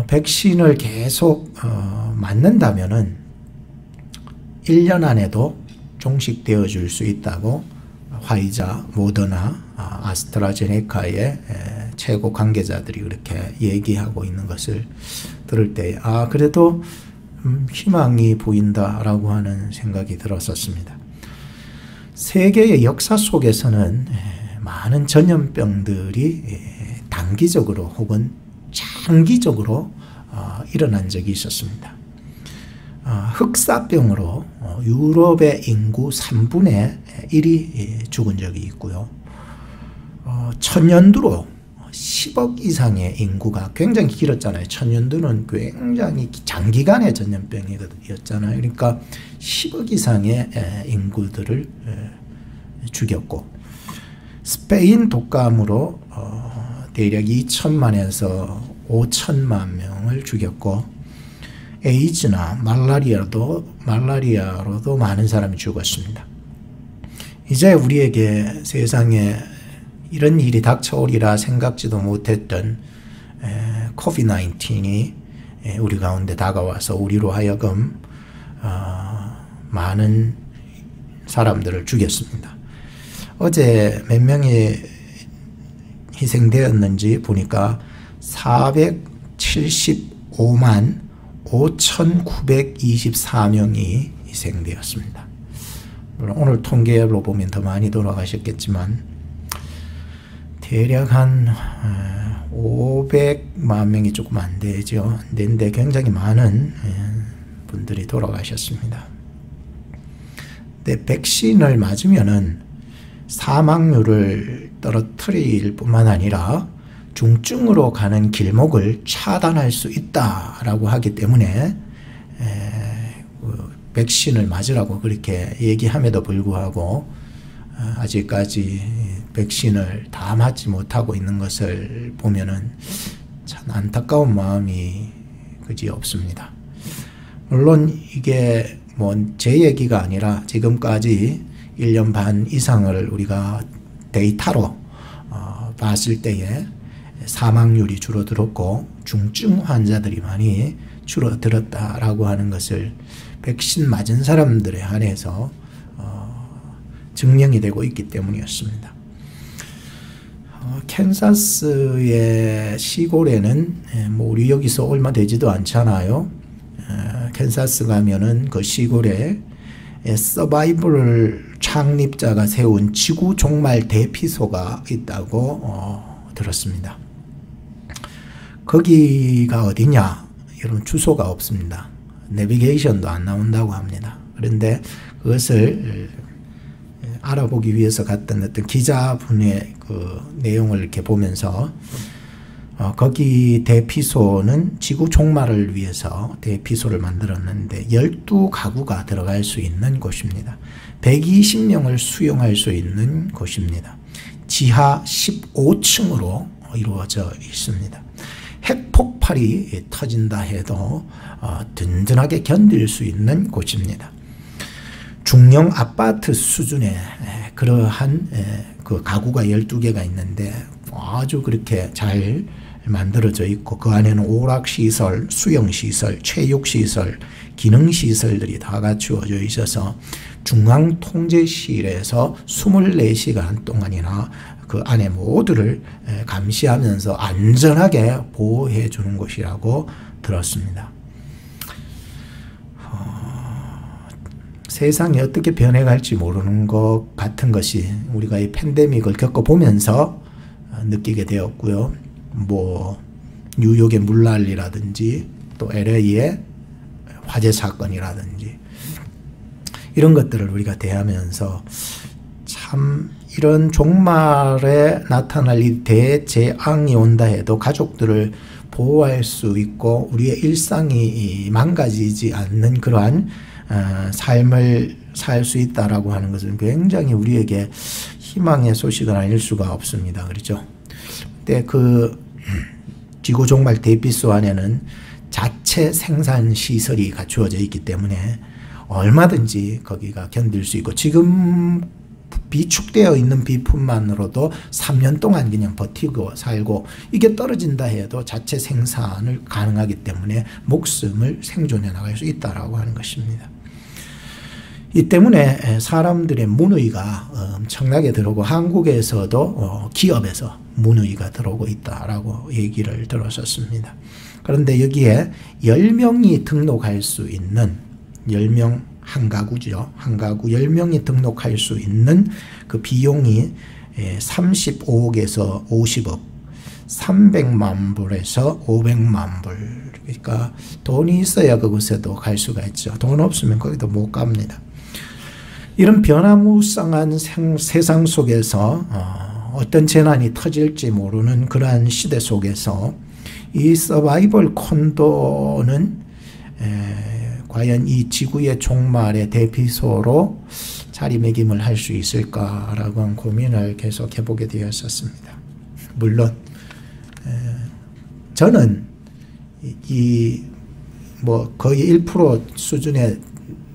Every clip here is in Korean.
백신을 계속 맞는다면은 1년 안에도 종식되어 줄 수 있다고 화이자, 모더나, 아스트라제네카의 최고 관계자들이 그렇게 얘기하고 있는 것을 들을 때 그래도 희망이 보인다라고 하는 생각이 들었었습니다. 세계의 역사 속에서는 많은 전염병들이 단기적으로 혹은 장기적으로 일어난 적이 있었습니다. 흑사병으로 유럽의 인구 3분의 1이 죽은 적이 있고요. 천연두로 10억 이상의 인구가 굉장히 길었잖아요. 천연두는 굉장히 장기간의 전염병이었잖아요. 그러니까 10억 이상의 인구들을 죽였고, 스페인 독감으로 대략 2천만에서 5천만 명을 죽였고, 에이즈나 말라리아로도 많은 사람이 죽었습니다. 이제 우리에게 세상에 이런 일이 닥쳐오리라 생각지도 못했던 코비드-19이 우리 가운데 다가와서 우리로 하여금 많은 사람들을 죽였습니다. 어제 몇 명이 희생되었는지 보니까 475만 5,924명이 희생되었습니다. 물론 오늘 통계로 보면 더 많이 돌아가셨겠지만 대략 한 500만 명이 조금 안 되죠. 안 되는데 굉장히 많은 분들이 돌아가셨습니다. 근데 백신을 맞으면은 사망률을 떨어뜨릴 뿐만 아니라 중증으로 가는 길목을 차단할 수 있다라고 하기 때문에 백신을 맞으라고 그렇게 얘기함에도 불구하고 아직까지 백신을 다 맞지 못하고 있는 것을 보면은 참 안타까운 마음이 그지 없습니다. 물론 이게 뭐 제 얘기가 아니라 지금까지 1년 반 이상을 우리가 데이터로 봤을 때에 사망률이 줄어들었고 중증 환자들이 많이 줄어들었다라고 하는 것을 백신 맞은 사람들에 한해서 증명이 되고 있기 때문이었습니다. 캔사스의 시골에는 뭐 우리 여기서 얼마 되지도 않잖아요. 캔사스 가면은 그 시골에 서바이벌 창립자가 세운 지구 종말 대피소가 있다고 들었습니다. 거기가 어디냐? 여러분 주소가 없습니다. 내비게이션도 안 나온다고 합니다. 그런데 그것을 알아보기 위해서 갔던 어떤 기자분의 그 내용을 이렇게 보면서 거기 대피소는 지구 종말을 위해서 대피소를 만들었는데 12가구가 들어갈 수 있는 곳입니다. 120명을 수용할 수 있는 곳입니다. 지하 15층으로 이루어져 있습니다. 핵폭발이 터진다 해도 든든하게 견딜 수 있는 곳입니다. 중형 아파트 수준의 그러한 그 가구가 12개가 있는데 아주 그렇게 잘 만들어져 있고 그 안에는 오락시설, 수영시설, 체육시설, 기능시설들이 다 갖추어져 있어서 중앙통제실에서 24시간 동안이나 그 안에 모두를 감시하면서 안전하게 보호해 주는 곳이라고 들었습니다. 세상이 어떻게 변해갈지 모르는 것 같은 것이 우리가 이 팬데믹을 겪어보면서 느끼게 되었고요. 뭐 뉴욕의 물난리라든지 또 LA의 화재 사건이라든지 이런 것들을 우리가 대하면서 참 이런 종말에 나타날 이 대재앙이 온다 해도 가족들을 보호할 수 있고 우리의 일상이 망가지지 않는 그러한 삶을 살 수 있다라고 하는 것은 굉장히 우리에게 희망의 소식은 아닐 수가 없습니다. 그렇죠? 근데 그 지구 종말 대피소 안에는 자체 생산 시설이 갖추어져 있기 때문에 얼마든지 거기가 견딜 수 있고 지금 비축되어 있는 비품만으로도 3년 동안 그냥 버티고 살고, 이게 떨어진다 해도 자체 생산을 가능하기 때문에 목숨을 생존해 나갈 수 있다라고 하는 것입니다. 이 때문에 사람들의 문의가 엄청나게 들어오고, 한국에서도 기업에서 문의가 들어오고 있다라고 얘기를 들었었습니다. 그런데 여기에 10명이 등록할 수 있는, 10명 한 가구죠. 한 가구 10명이 등록할 수 있는 그 비용이 35억에서 50억, 300만 불에서 500만 불. 그러니까 돈이 있어야 그곳에도 갈 수가 있죠. 돈 없으면 거기도 못 갑니다. 이런 변화무쌍한 세상 속에서 어떤 재난이 터질지 모르는 그러한 시대 속에서 이 서바이벌 콘도는 과연 이 지구의 종말의 대피소로 자리매김을 할 수 있을까라고 한 고민을 계속 해보게 되었었습니다. 물론 저는 뭐 거의 1% 수준에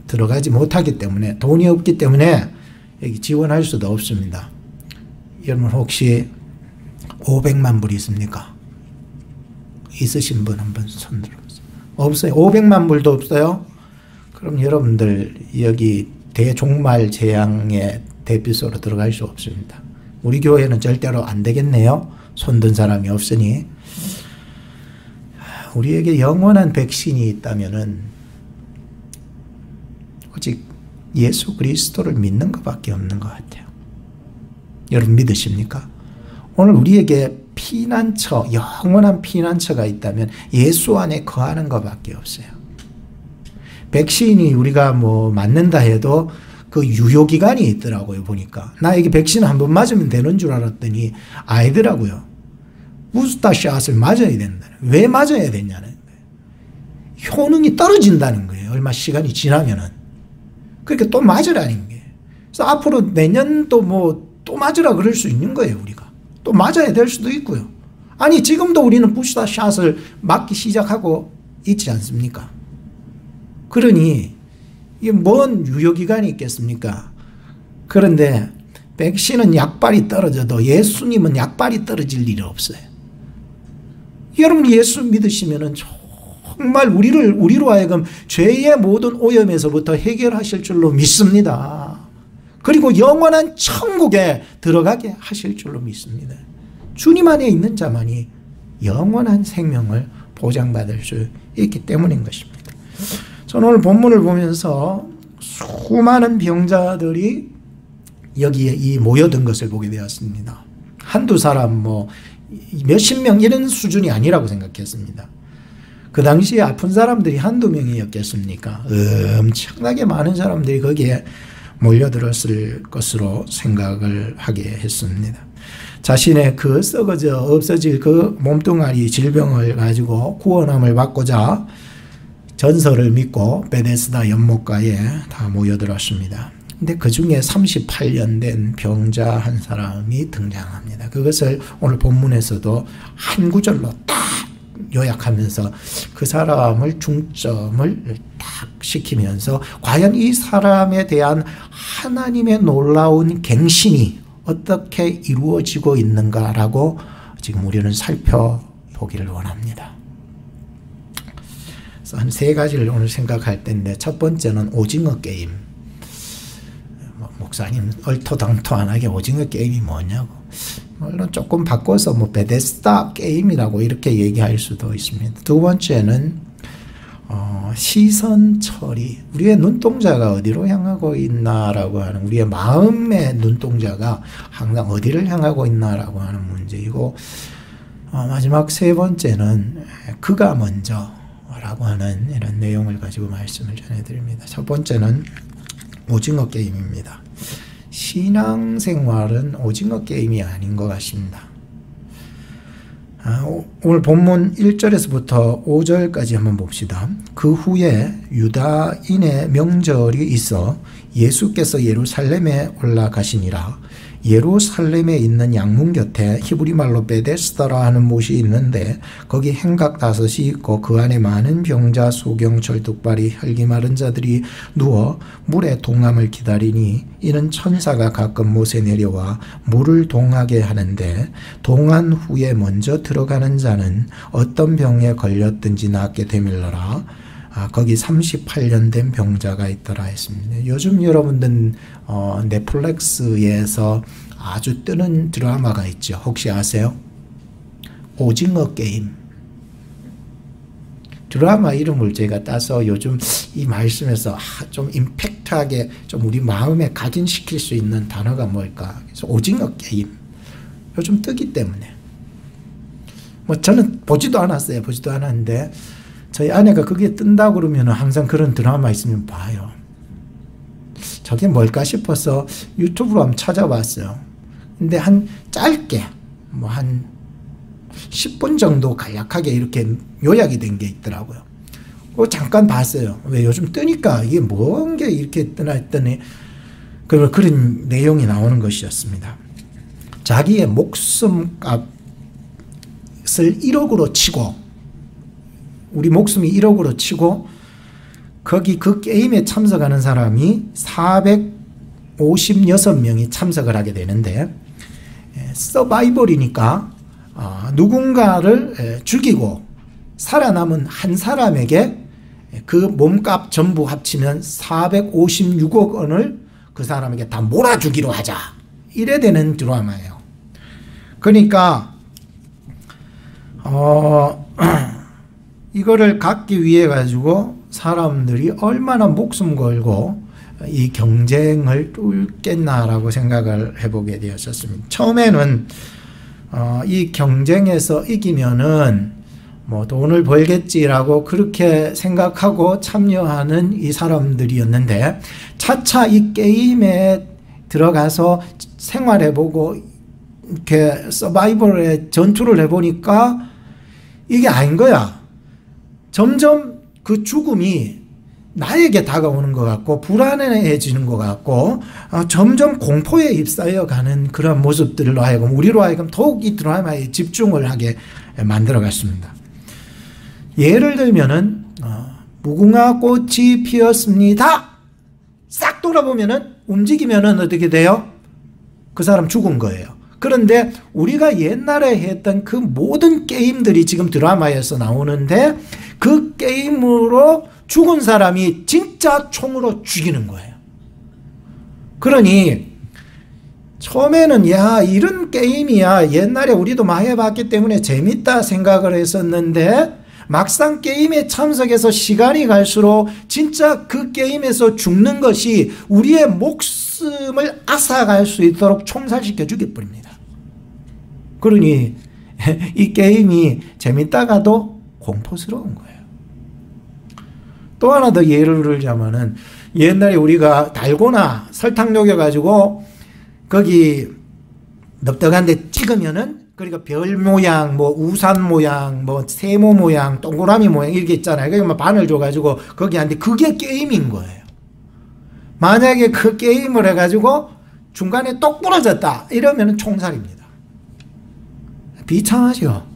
들어가지 못하기 때문에, 돈이 없기 때문에 여기 지원할 수도 없습니다. 여러분 혹시 500만 불 있습니까? 있으신 분 한번 손 들어보세요. 없어요. 500만 불도 없어요? 그럼 여러분들 여기 대종말 재앙의 대피소로 들어갈 수 없습니다. 우리 교회는 절대로 안 되겠네요. 손든 사람이 없으니. 우리에게 영원한 백신이 있다면은 오직 예수 그리스도를 믿는 것밖에 없는 것 같아요. 여러분 믿으십니까? 오늘 우리에게 피난처, 영원한 피난처가 있다면 예수 안에 거하는 것밖에 없어요. 백신이 우리가 뭐 맞는다 해도 그 유효기간이 있더라고요. 보니까 나에게 백신 한번 맞으면 되는 줄 알았더니 아니더라고요. 부스터샷을 맞아야 된다는. 왜 맞아야 되냐는 거예요. 효능이 떨어진다는 거예요. 얼마 시간이 지나면은. 그러니까 또 맞으라는 거예요. 그래서 앞으로 내년도 뭐 또 맞으라 그럴 수 있는 거예요. 우리가 또 맞아야 될 수도 있고요. 아니 지금도 우리는 부스터샷을 맞기 시작하고 있지 않습니까? 그러니 이게 뭔 유효기간이 있겠습니까? 그런데 백신은 약발이 떨어져도 예수님은 약발이 떨어질 일이 없어요. 여러분 예수 믿으시면은 정말 우리로 하여금 죄의 모든 오염에서부터 해결하실 줄로 믿습니다. 그리고 영원한 천국에 들어가게 하실 줄로 믿습니다. 주님 안에 있는 자만이 영원한 생명을 보장받을 수 있기 때문인 것입니다. 저는 오늘 본문을 보면서 수많은 병자들이 여기에 모여든 것을 보게 되었습니다. 한두 사람 뭐 몇십 명 이런 수준이 아니라고 생각했습니다. 그 당시에 아픈 사람들이 한두 명이었겠습니까? 엄청나게 많은 사람들이 거기에 몰려들었을 것으로 생각을 하게 했습니다. 자신의 그 썩어져 없어질 그 몸뚱아리 질병을 가지고 구원함을 받고자 전설을 믿고 베데스다 연못가에 다 모여들었습니다. 근데 그 중에 38년 된 병자 한 사람이 등장합니다. 그것을 오늘 본문에서도 한 구절로 딱 요약하면서 그 사람을 중점을 딱 시키면서 과연 이 사람에 대한 하나님의 놀라운 갱신이 어떻게 이루어지고 있는가라고 지금 우리는 살펴보기를 원합니다. 그래서 한 세 가지를 오늘 생각할 텐데, 첫 번째는 오징어 게임. 목사님 얼토당토안하게 오징어 게임이 뭐냐고. 물론 조금 바꿔서 뭐 베데스다 게임이라고 이렇게 얘기할 수도 있습니다. 두 번째는 시선 처리. 우리의 눈동자가 어디로 향하고 있나라고 하는, 우리의 마음의 눈동자가 항상 어디를 향하고 있나라고 하는 문제이고, 마지막 세 번째는 그가 먼저라고 하는 이런 내용을 가지고 말씀을 전해드립니다. 첫 번째는 오징어 게임입니다. 신앙생활은 오징어 게임이 아닌 것 같습니다. 오늘 본문 1절에서부터 5절까지 한번 봅시다. 그 후에 유다인의 명절이 있어 예수께서 예루살렘에 올라가시니라. 예루살렘에 있는 양문 곁에 히브리 말로 베데스다라 하는 못이 있는데 거기 행각 5이 있고 그 안에 많은 병자, 소경, 절뚝발이, 혈기 마른 자들이 누워 물의 동함을 기다리니 이는 천사가 가끔 못에 내려와 물을 동하게 하는데 동한 후에 먼저 들어가는 자는 어떤 병에 걸렸든지 낫게 되밀러라. 거기 38년 된 병자가 있더라 했습니다. 요즘 여러분들 넷플릭스에서 아주 뜨는 드라마가 있죠. 혹시 아세요? 오징어 게임. 드라마 이름을 제가 따서 요즘 이 말씀에서 좀 임팩트하게 좀 우리 마음에 각인시킬 수 있는 단어가 뭘까? 그래서 오징어 게임. 요즘 뜨기 때문에. 뭐 저는 보지도 않았어요. 보지도 않았는데 저희 아내가 그게 뜬다고 그러면 항상 그런 드라마 있으면 봐요. 저게 뭘까 싶어서 유튜브로 한번 찾아봤어요. 근데 한 짧게 뭐 한 10분 정도 간략하게 이렇게 요약이 된 게 있더라고요. 잠깐 봤어요. 왜 요즘 뜨니까 이게 뭔 게 이렇게 뜨나 했더니 그런 내용이 나오는 것이었습니다. 자기의 목숨값을 1억으로 치고 우리 목숨이 1억으로 치고 거기 그 게임에 참석하는 사람이 456명이 참석을 하게 되는데 서바이벌이니까 누군가를 죽이고 살아남은 한 사람에게 그 몸값 전부 합치면 456억 원을 그 사람에게 다 몰아주기로 하자. 이래 되는 드라마예요. 그러니까 이거를 갖기 위해 가지고 사람들이 얼마나 목숨 걸고 이 경쟁을 뚫겠나라고 생각을 해보게 되었었습니다. 처음에는 이 경쟁에서 이기면은 뭐 돈을 벌겠지라고 그렇게 생각하고 참여하는 이 사람들이었는데 차차 이 게임에 들어가서 생활해보고 이렇게 서바이벌에 전투를 해보니까 이게 아닌 거야. 점점 그 죽음이 나에게 다가오는 것 같고 불안해지는 것 같고 점점 공포에 휩싸여 가는 그런 모습들로 하여금 우리로 하여금 더욱 이 드라마에 집중을 하게 만들어 갔습니다. 예를 들면은 무궁화 꽃이 피었습니다. 싹 돌아보면은 움직이면은 어떻게 돼요? 그 사람 죽은 거예요. 그런데 우리가 옛날에 했던 그 모든 게임들이 지금 드라마에서 나오는데 그 게임으로 죽은 사람이 진짜 총으로 죽이는 거예요. 그러니 처음에는 야 이런 게임이야 옛날에 우리도 많이 해봤기 때문에 재밌다 생각을 했었는데 막상 게임에 참석해서 시간이 갈수록 진짜 그 게임에서 죽는 것이 우리의 목숨을 앗아갈 수 있도록 총살시켜 죽여버립니다. 그러니 이 게임이 재밌다가도 공포스러운 거예요. 또 하나 더 예를 들자면은 옛날에 우리가 달고나 설탕 녹여가지고 거기 넙떡한 데 찍으면은 그러니까 별 모양, 뭐 우산 모양, 뭐 세모 모양, 동그라미 모양 이렇게 있잖아요. 그러니까 바늘 줘가지고 거기 하는데 그게 게임인 거예요. 만약에 그 게임을 해가지고 중간에 똑 부러졌다 이러면 총살입니다. 비참하죠.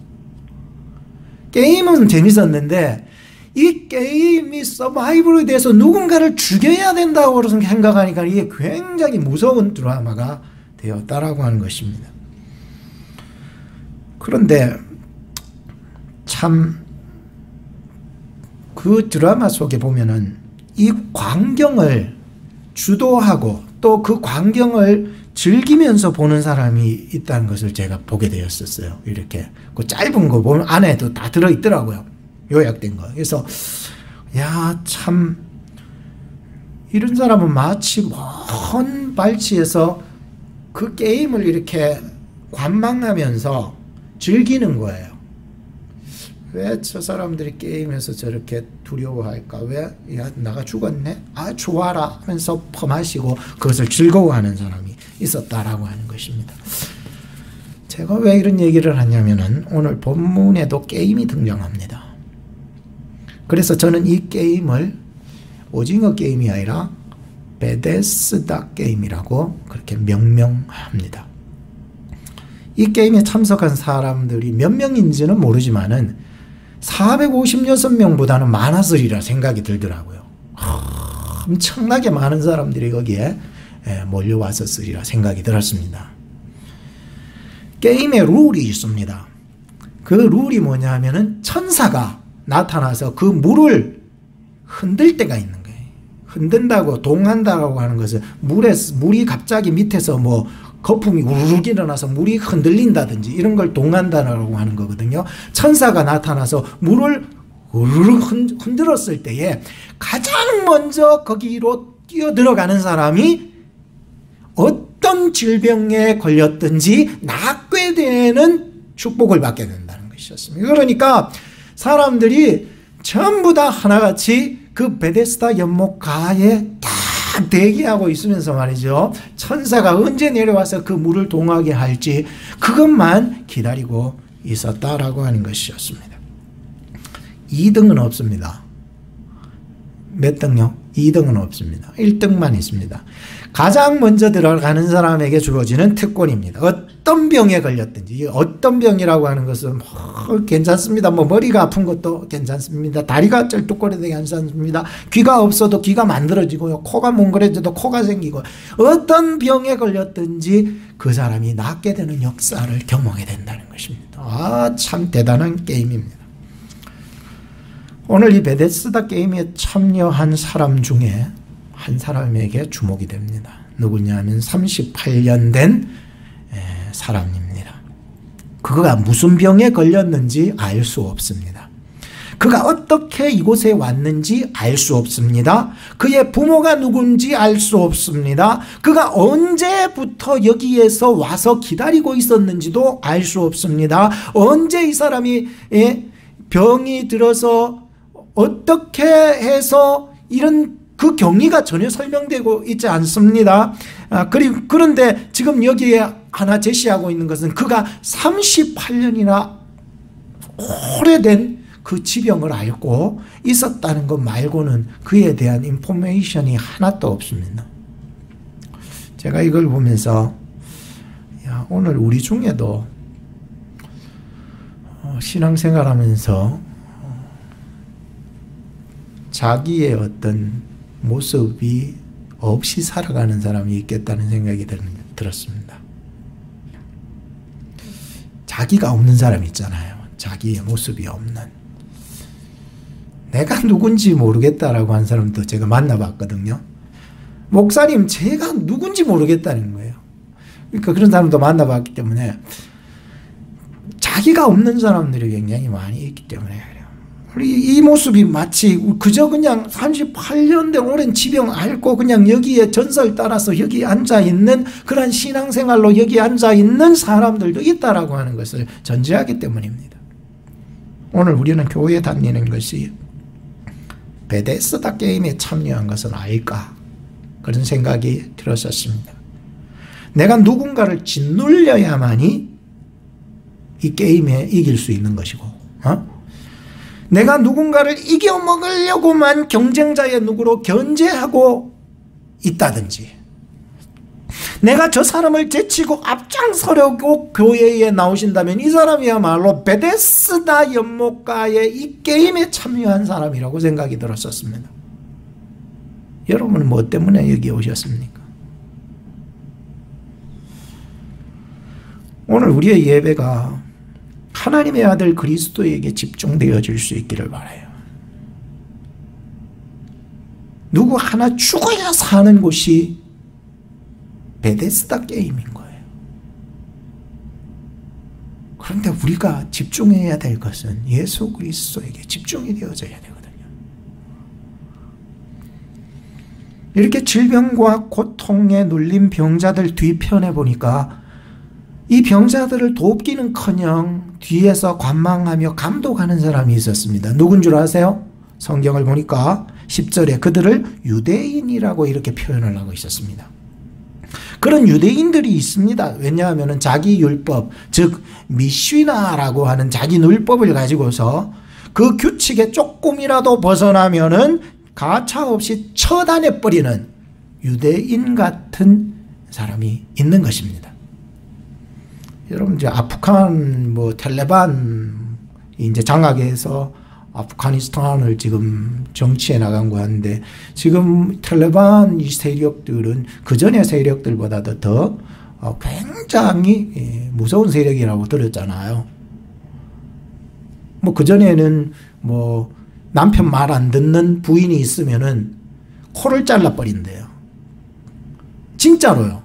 게임은 재밌었는데 이 게임이 서바이벌에 대해서 누군가를 죽여야 된다고 생각하니까 이게 굉장히 무서운 드라마가 되었다라고 하는 것입니다. 그런데 참 그 드라마 속에 보면은 이 광경을 주도하고 또 그 광경을 즐기면서 보는 사람이 있다는 것을 제가 보게 되었었어요. 이렇게 그 짧은 거 보면 안에도 다 들어있더라고요. 요약된 거. 그래서 야 참 이런 사람은 마치 먼 발치에서 그 게임을 이렇게 관망하면서 즐기는 거예요. 왜 저 사람들이 게임에서 저렇게 두려워할까? 왜? 야, 나가 죽었네? 아, 좋아라 하면서 퍼마시고 그것을 즐거워하는 사람이 있었다라고 하는 것입니다. 제가 왜 이런 얘기를 하냐면은 오늘 본문에도 게임이 등장합니다. 그래서 저는 이 게임을 오징어 게임이 아니라 베데스다 게임이라고 그렇게 명명합니다. 이 게임에 참석한 사람들이 몇 명인지는 모르지만은 456명보다는 많았으리라 생각이 들더라고요. 엄청나게 많은 사람들이 거기에 몰려왔었으리라 생각이 들었습니다. 게임에 룰이 있습니다. 그 룰이 뭐냐 하면은 천사가 나타나서 그 물을 흔들 때가 있는 거예요. 흔든다고, 동한다고 하는 것은 물이 갑자기 밑에서 뭐 거품이 우르륵 일어나서 물이 흔들린다든지 이런 걸 동한다라고 하는 거거든요. 천사가 나타나서 물을 우르륵 흔들었을 때에 가장 먼저 거기로 뛰어들어가는 사람이 어떤 질병에 걸렸든지 낫게 되는 축복을 받게 된다는 것이었습니다. 그러니까 사람들이 전부 다 하나같이 그 베데스다 연못가에 딱 대기하고 있으면서 말이죠. 천사가 언제 내려와서 그 물을 동하게 할지 그것만 기다리고 있었다라고 하는 것이었습니다. 2등은 없습니다. 몇 등요? 2등은 없습니다. 1등만 있습니다. 가장 먼저 들어가는 사람에게 주어지는 특권입니다. 어떤 병에 걸렸든지, 어떤 병이라고 하는 것은 괜찮습니다. 뭐 머리가 아픈 것도 괜찮습니다. 다리가 쩔뚝거려도 괜찮습니다. 귀가 없어도 귀가 만들어지고요. 코가 몽골해져도 코가 생기고, 어떤 병에 걸렸든지 그 사람이 낫게 되는 역사를 경험하게 된다는 것입니다. 참 대단한 게임입니다. 오늘 이 베데스다 게임에 참여한 사람 중에 한 사람에게 주목이 됩니다. 누구냐 하면 38년 된 사람입니다. 그가 무슨 병에 걸렸는지 알 수 없습니다. 그가 어떻게 이곳에 왔는지 알 수 없습니다. 그의 부모가 누군지 알 수 없습니다. 그가 언제부터 여기에서 와서 기다리고 있었는지도 알 수 없습니다. 언제 이 사람이 병이 들어서 어떻게 해서 이런 그 경위가 전혀 설명되고 있지 않습니다. 그런데 지금 여기에 하나 제시하고 있는 것은 그가 38년이나 오래된 그 지병을 앓고 있었다는 것 말고는 그에 대한 인포메이션이 하나도 없습니다. 제가 이걸 보면서 오늘 우리 중에도 신앙생활하면서 자기의 어떤 모습이 없이 살아가는 사람이 있겠다는 생각이 들었습니다. 자기가 없는 사람 있잖아요. 자기의 모습이 없는. 내가 누군지 모르겠다라고 한 사람도 제가 만나봤거든요. 목사님, 제가 누군지 모르겠다는 거예요. 그러니까 그런 사람도 만나봤기 때문에 자기가 없는 사람들이 굉장히 많이 있기 때문에 그래요. 이 모습이 마치 그저 그냥 38년 된 오랜 지병 앓고 그냥 여기에 전설 따라서 여기 앉아있는 그런 신앙생활로 여기 앉아있는 사람들도 있다라고 하는 것을 전제하기 때문입니다. 오늘 우리는 교회에 다니는 것이 베데스다 게임에 참여한 것은 아닐까 그런 생각이 들었었습니다. 내가 누군가를 짓눌려야만이 이 게임에 이길 수 있는 것이고 내가 누군가를 이겨먹으려고만 경쟁자의 누구로 견제하고 있다든지 내가 저 사람을 제치고 앞장서려고 교회에 나오신다면 이 사람이야말로 베데스다 연못가의 이 게임에 참여한 사람이라고 생각이 들었었습니다. 여러분은 뭐 때문에 여기 오셨습니까? 오늘 우리의 예배가 하나님의 아들 그리스도에게 집중되어질 수 있기를 바라요. 누구 하나 죽어야 사는 곳이 베데스다 게임인 거예요. 그런데 우리가 집중해야 될 것은 예수 그리스도에게 집중이 되어져야 되거든요. 이렇게 질병과 고통에 눌린 병자들 뒤편에 보니까 이 병자들을 돕기는커녕 뒤에서 관망하며 감독하는 사람이 있었습니다. 누군 줄 아세요? 성경을 보니까 10절에 그들을 유대인이라고 이렇게 표현을 하고 있었습니다. 그런 유대인들이 있습니다. 왜냐하면 자기 율법, 즉 미슈나라고 하는 자기 율법을 가지고서 그 규칙에 조금이라도 벗어나면은 가차없이 처단해버리는 유대인 같은 사람이 있는 것입니다. 여러분 이제 아프간 뭐 탈레반 이제 장악해서 아프가니스탄을 지금 정치해 나간 거 하는데 지금 탈레반 이 세력들은 그 전의 세력들보다도 더 굉장히 무서운 세력이라고 들었잖아요. 뭐 그 전에는 뭐 남편 말 안 듣는 부인이 있으면은 코를 잘라 버린대요. 진짜로요.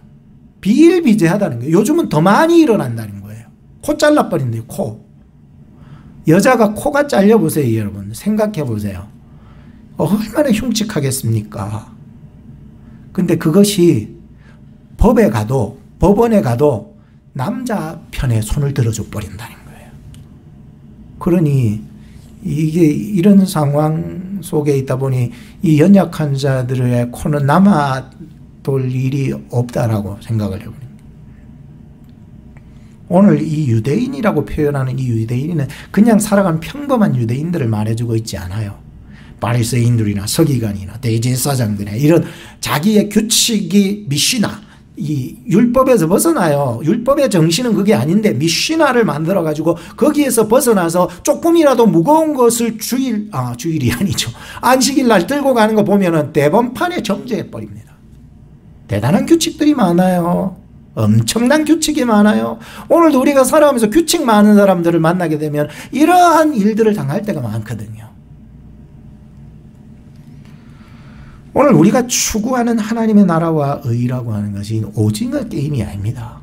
비일비재하다는 거예요. 요즘은 더 많이 일어난다는 거예요. 코 잘라 버린대요. 코. 여자가 코가 잘려 보세요, 여러분. 생각해 보세요. 얼마나 흉측하겠습니까? 근데 그것이 법원에 가도 남자 편에 손을 들어줘 버린다는 거예요. 그러니 이게 이런 상황 속에 있다 보니 이 연약한 자들의 코는 남아돌 일이 없다라고 생각을 해버립니다. 오늘 이 유대인이라고 표현하는 이 유대인은 그냥 살아가는 평범한 유대인들을 말해주고 있지 않아요. 바리새인들이나 서기관이나 대제사장들이나 이런 자기의 규칙이 미시나 이 율법에서 벗어나요. 율법의 정신은 그게 아닌데 미시나를 만들어 가지고 거기에서 벗어나서 조금이라도 무거운 것을 주일이 아니죠. 안식일 날 들고 가는 거 보면은 대번판에 정죄해 버립니다. 대단한 규칙들이 많아요. 엄청난 규칙이 많아요. 오늘도 우리가 살아가면서 규칙 많은 사람들을 만나게 되면 이러한 일들을 당할 때가 많거든요. 오늘 우리가 추구하는 하나님의 나라와 의라고 하는 것이 오징어 게임이 아닙니다.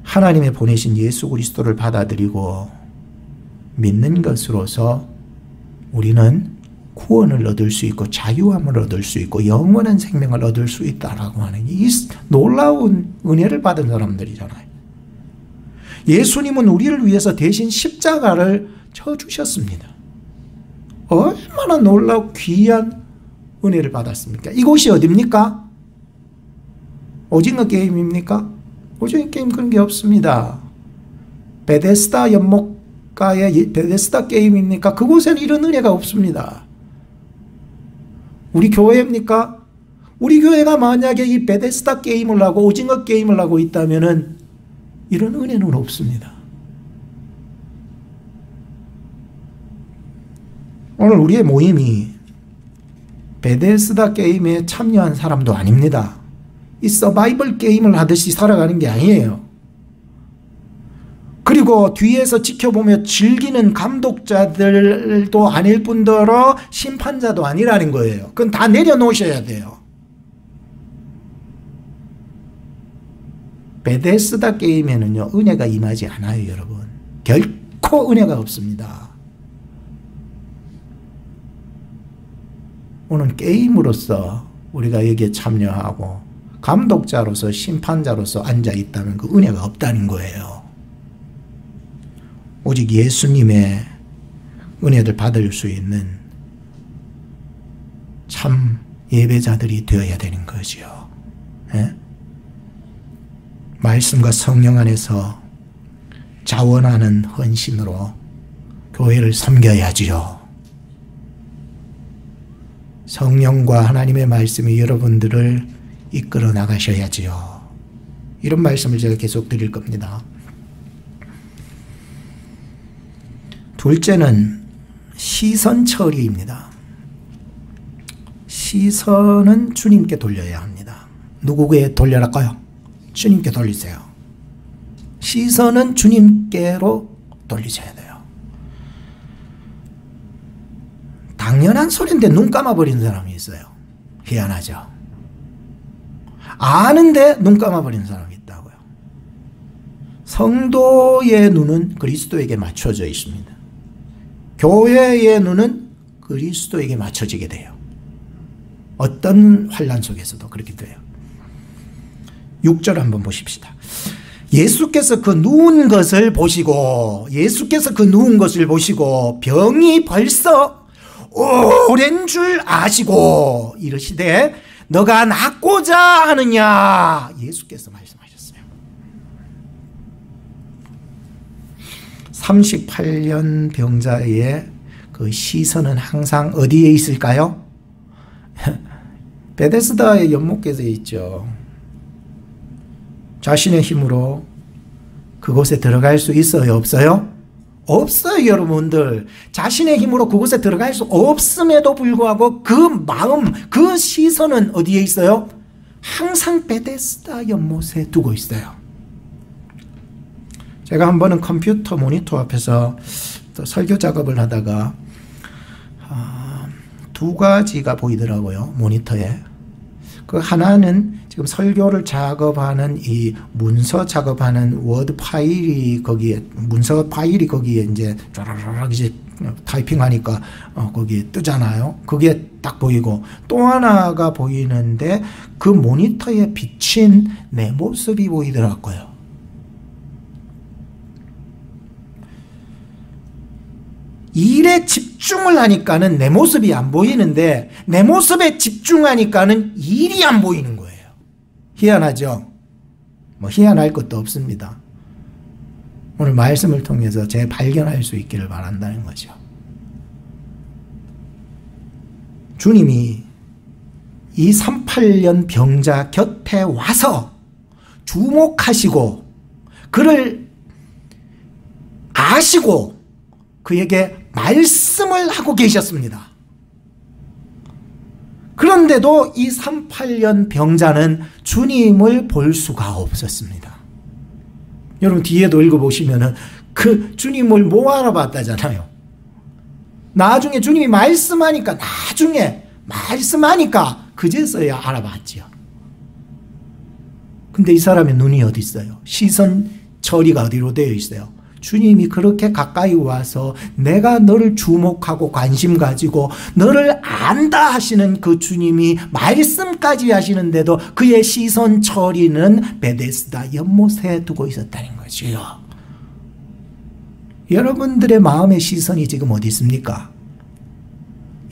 하나님의 보내신 예수 그리스도를 받아들이고 믿는 것으로서 우리는 구원을 얻을 수 있고 자유함을 얻을 수 있고 영원한 생명을 얻을 수 있다라고 하는 이 놀라운 은혜를 받은 사람들이잖아요. 예수님은 우리를 위해서 대신 십자가를 져주셨습니다. 얼마나 놀라고 귀한 은혜를 받았습니까? 이곳이 어디입니까? 오징어 게임입니까? 오징어 게임 그런 게 없습니다. 베데스다 연못가의 베데스다 게임입니까? 그곳에는 이런 은혜가 없습니다. 우리 교회입니까? 우리 교회가 만약에 이 베데스다 게임을 하고 오징어 게임을 하고 있다면은 이런 은혜는 없습니다. 오늘 우리의 모임이 베데스다 게임에 참여한 사람도 아닙니다. 이 서바이벌 게임을 하듯이 살아가는 게 아니에요. 그리고 뒤에서 지켜보며 즐기는 감독자들도 아닐 뿐더러 심판자도 아니라는 거예요. 그건 다 내려놓으셔야 돼요. 베데스다 게임에는요, 은혜가 임하지 않아요, 여러분. 결코 은혜가 없습니다. 오늘 게임으로서 우리가 여기에 참여하고 감독자로서 심판자로서 앉아있다면 그 은혜가 없다는 거예요. 오직 예수님의 은혜를 받을 수 있는 참 예배자들이 되어야 되는 거죠. 예? 말씀과 성령 안에서 자원하는 헌신으로 교회를 섬겨야지요. 성령과 하나님의 말씀이 여러분들을 이끌어 나가셔야지요. 이런 말씀을 제가 계속 드릴 겁니다. 둘째는 시선 처리입니다. 시선은 주님께 돌려야 합니다. 누구에게 돌려랄까요? 주님께 돌리세요. 시선은 주님께로 돌리셔야 돼요. 당연한 소리인데 눈 감아버리는 사람이 있어요. 희한하죠. 아는데 눈 감아버리는 사람이 있다고요. 성도의 눈은 그리스도에게 맞춰져 있습니다. 교회의 눈은 그리스도에게 맞춰지게 돼요. 어떤 환난 속에서도 그렇게 돼요. 6절 한번 보십시다. 예수께서 그 누운 것을 보시고 병이 벌써 오랜 줄 아시고 이르시되 너가 낫고자 하느냐. 예수께서 말씀하셨어요. 38년 병자의 그 시선은 항상 어디에 있을까요? 베데스다의 연못께서 있죠. 자신의 힘으로 그곳에 들어갈 수 있어요? 없어요? 없어요, 여러분들. 자신의 힘으로 그곳에 들어갈 수 없음에도 불구하고 그 마음, 그 시선은 어디에 있어요? 항상 베데스다 연못에 두고 있어요. 제가 한 번은 컴퓨터 모니터 앞에서 또 설교 작업을 하다가 두 가지가 보이더라고요, 모니터에. 그 하나는 지금 설교를 작업하는 이 문서 작업하는 워드 파일이 거기에, 문서 파일이 거기에 이제 쫙 이제 타이핑하니까 거기에 뜨잖아요. 그게 딱 보이고, 또 하나가 보이는데 그 모니터에 비친 내 모습이 보이더라고요. 일에 집중을 하니까는 내 모습이 안 보이는데, 내 모습에 집중하니까는 일이 안 보이는 거예요. 희한하죠? 뭐 희한할 것도 없습니다. 오늘 말씀을 통해서 재발견할 수 있기를 바란다는 거죠. 주님이 이 38년 병자 곁에 와서 주목하시고 그를 아시고 그에게 말씀을 하고 계셨습니다. 그런데도 이 38년 병자는 주님을 볼 수가 없었습니다. 여러분 뒤에도 읽어보시면은 그 주님을 못 알아봤다잖아요. 나중에 주님이 말씀하니까, 그제서야 알아봤지요. 근데 이 사람의 눈이 어디 있어요? 시선 처리가 어디로 되어 있어요? 주님이 그렇게 가까이 와서 내가 너를 주목하고 관심 가지고 너를 안다 하시는 그 주님이 말씀까지 하시는데도 그의 시선 처리는 베데스다 연못에 두고 있었다는 거지요. 여러분들의 마음의 시선이 지금 어디 있습니까?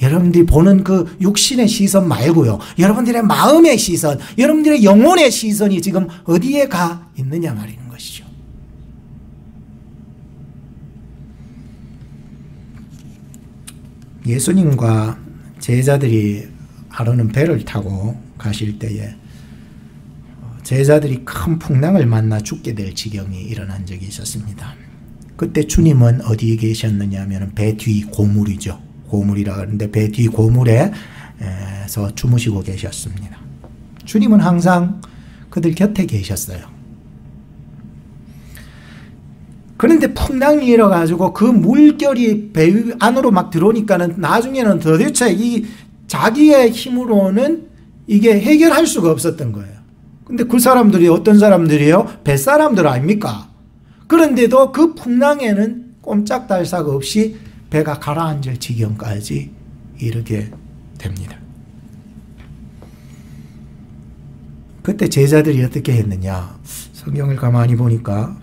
여러분들이 보는 그 육신의 시선 말고요, 여러분들의 마음의 시선, 여러분들의 영혼의 시선이 지금 어디에 가 있느냐 말이는 것이죠. 예수님과 제자들이 하루는 배를 타고 가실 때에 제자들이 큰 풍랑을 만나 죽게 될 지경이 일어난 적이 있었습니다. 그때 주님은 어디에 계셨느냐 하면 배 뒤 고물이죠. 고물이라 그러는데 배 뒤 고물에서 주무시고 계셨습니다. 주님은 항상 그들 곁에 계셨어요. 그런데 풍랑이 일어가지고 그 물결이 배 안으로 막 들어오니까는 나중에는 도대체 이 자기의 힘으로는 이게 해결할 수가 없었던 거예요. 근데 그 사람들이 어떤 사람들이에요? 뱃사람들 아닙니까? 그런데도 그 풍랑에는 꼼짝달싹 없이 배가 가라앉을 지경까지 이르게 됩니다. 그때 제자들이 어떻게 했느냐? 성경을 가만히 보니까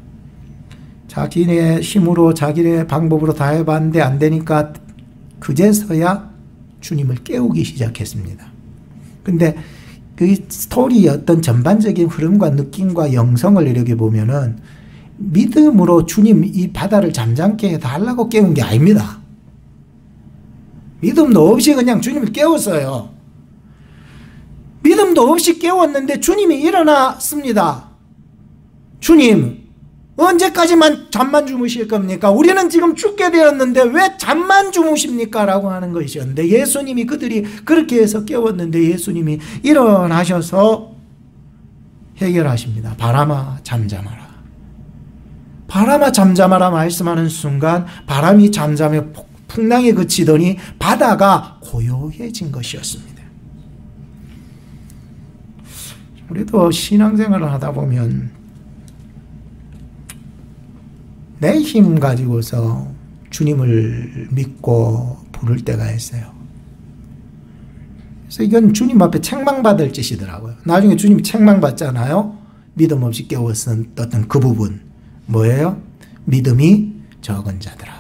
자기네 힘으로 자기네 방법으로 다 해봤는데 안 되니까 그제서야 주님을 깨우기 시작했습니다. 근데 그 스토리의 어떤 전반적인 흐름과 느낌과 영성을 이렇게 보면은 믿음으로 주님 이 바다를 잠잠케 해달라고 깨운 게 아닙니다. 믿음도 없이 그냥 주님을 깨웠어요. 믿음도 없이 깨웠는데 주님이 일어났습니다. 주님, 언제까지만 잠만 주무실 겁니까? 우리는 지금 죽게 되었는데 왜 잠만 주무십니까? 라고 하는 것이었는데 예수님이 그들이 그렇게 해서 깨웠는데 예수님이 일어나셔서 해결하십니다. 바람아 잠잠하라. 바람아 잠잠하라 말씀하는 순간 바람이 잠잠해 풍랑이 그치더니 바다가 고요해진 것이었습니다. 우리도 신앙생활을 하다 보면 내 힘 가지고서 주님을 믿고 부를 때가 있어요. 그래서 이건 주님 앞에 책망받을 짓이더라고요. 나중에 주님이 책망받잖아요. 믿음 없이 깨웠었던 그 부분 뭐예요? 믿음이 적은 자들아.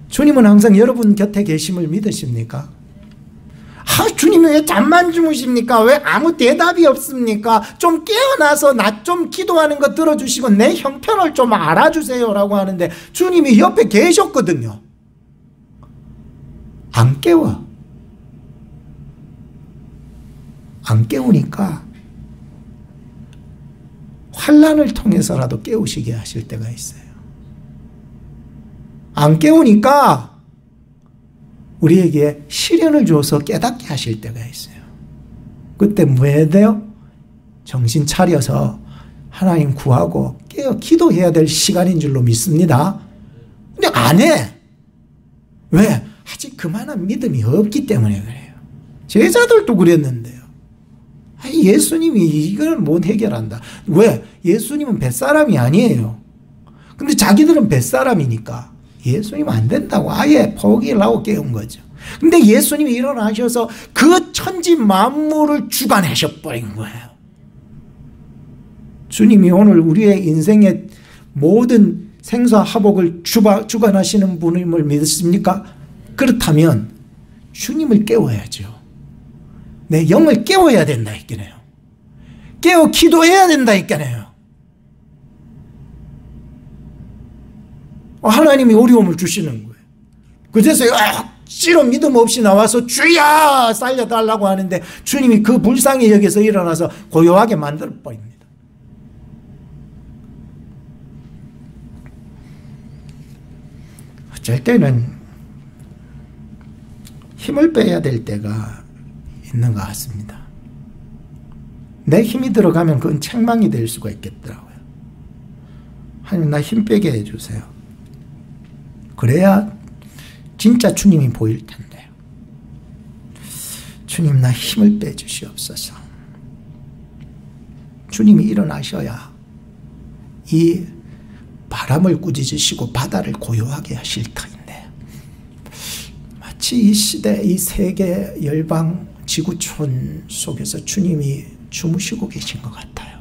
주님은 항상 여러분 곁에 계심을 믿으십니까? 주님이 왜 잠만 주무십니까? 왜 아무 대답이 없습니까? 좀 깨어나서 나 좀 기도하는 거 들어주시고 내 형편을 좀 알아주세요 라고 하는데 주님이 옆에 계셨거든요. 안 깨워. 안 깨우니까 환난을 통해서라도 깨우시게 하실 때가 있어요. 안 깨우니까 우리에게 시련을 줘서 깨닫게 하실 때가 있어요. 그때 뭐 해야 돼요? 정신 차려서 하나님 구하고 깨어 기도해야 될 시간인 줄로 믿습니다. 근데 안 해. 왜? 아직 그만한 믿음이 없기 때문에 그래요. 제자들도 그랬는데요. 예수님이 이걸 못 해결한다. 왜? 예수님은 뱃사람이 아니에요. 근데 자기들은 뱃사람이니까 예수님은 안 된다고 아예 포기를 하고 깨운 거죠. 근데 예수님이 일어나셔서 그 천지 만물을 주관하셔버린 거예요. 주님이 오늘 우리의 인생의 모든 생사화복을 주관하시는 분임을 믿으십니까? 그렇다면 주님을 깨워야죠. 내 영을 깨워야 된다 했잖아요. 깨워 기도해야 된다 했잖아요. 하나님이 어려움을 주시는 거예요. 그래서 억지로 믿음 없이 나와서 주여 살려달라고 하는데 주님이 그 불쌍히 여기서 일어나서 고요하게 만들어버립니다. 어쩔 때는 힘을 빼야 될 때가 있는 것 같습니다. 내 힘이 들어가면 그건 책망이 될 수가 있겠더라고요. 하나님 나 힘 빼게 해주세요. 그래야 진짜 주님이 보일 텐데요. 주님 나 힘을 빼주시옵소서. 주님이 일어나셔야 이 바람을 꾸짖으시고 바다를 고요하게 하실 터인데 마치 이 시대 이 세계 열방 지구촌 속에서 주님이 주무시고 계신 것 같아요.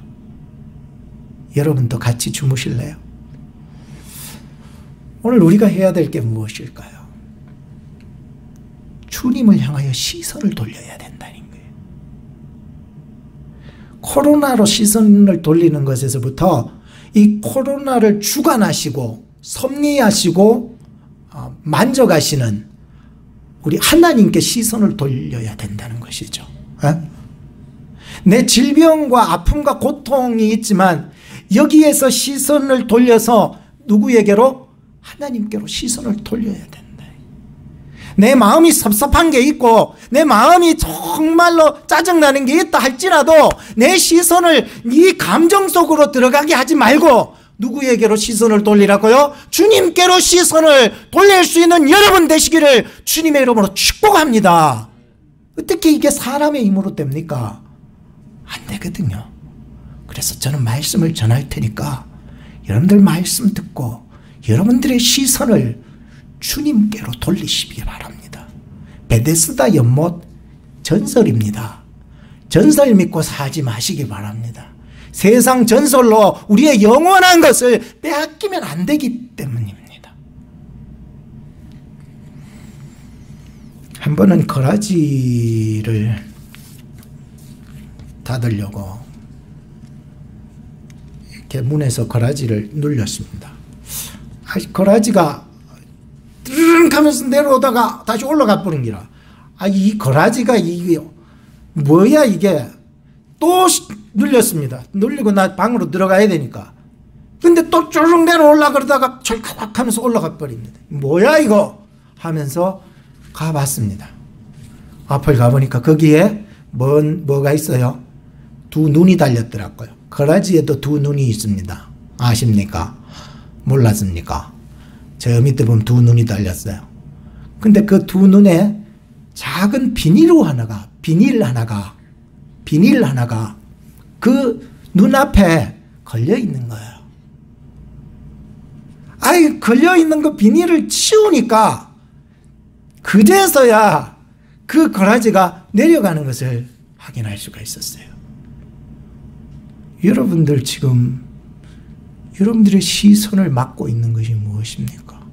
여러분도 같이 주무실래요? 오늘 우리가 해야 될 게 무엇일까요? 주님을 향하여 시선을 돌려야 된다는 거예요. 코로나로 시선을 돌리는 것에서부터 이 코로나를 주관하시고 섭리하시고 만져가시는 우리 하나님께 시선을 돌려야 된다는 것이죠. 내 질병과 아픔과 고통이 있지만 여기에서 시선을 돌려서 누구에게로? 하나님께로 시선을 돌려야 된다. 내 마음이 섭섭한 게 있고 내 마음이 정말로 짜증나는 게 있다 할지라도 내 시선을 이 감정 속으로 들어가게 하지 말고 누구에게로 시선을 돌리라고요? 주님께로 시선을 돌릴 수 있는 여러분 되시기를 주님의 이름으로 축복합니다. 어떻게 이게 사람의 힘으로 됩니까? 안 되거든요. 그래서 저는 말씀을 전할 테니까 여러분들 말씀 듣고 여러분들의 시선을 주님께로 돌리시기 바랍니다. 베데스다 연못 전설입니다. 전설 믿고 살지 마시기 바랍니다. 세상 전설로 우리의 영원한 것을 빼앗기면 안 되기 때문입니다. 한 번은 거라지를 닫으려고 이렇게 문에서 거라지를 눌렸습니다. 거라지가 르릉 하면서 내려오다가 다시 올라가 버린 기라. 이 거라지가 이게 뭐야 이게. 또 눌렸습니다. 눌리고 나 방으로 들어가야 되니까. 근데 또 쭈르륵 내려올라 그러다가 철칵 하면서 올라가 버립니다. 뭐야 이거 하면서 가봤습니다. 앞을 가보니까 거기에 뭐가 있어요? 두 눈이 달렸더라고요. 거라지에도 두 눈이 있습니다. 아십니까? 몰랐습니까? 저 밑에 보면 두 눈이 달렸어요. 근데 그 두 눈에 작은 비닐 하나가 그 눈앞에 걸려 있는 거예요. 걸려 있는 그 비닐을 치우니까 그제서야 그 거라지가 내려가는 것을 확인할 수가 있었어요. 여러분들 지금 여러분들의 시선을 막고 있는 것이 무엇입니까?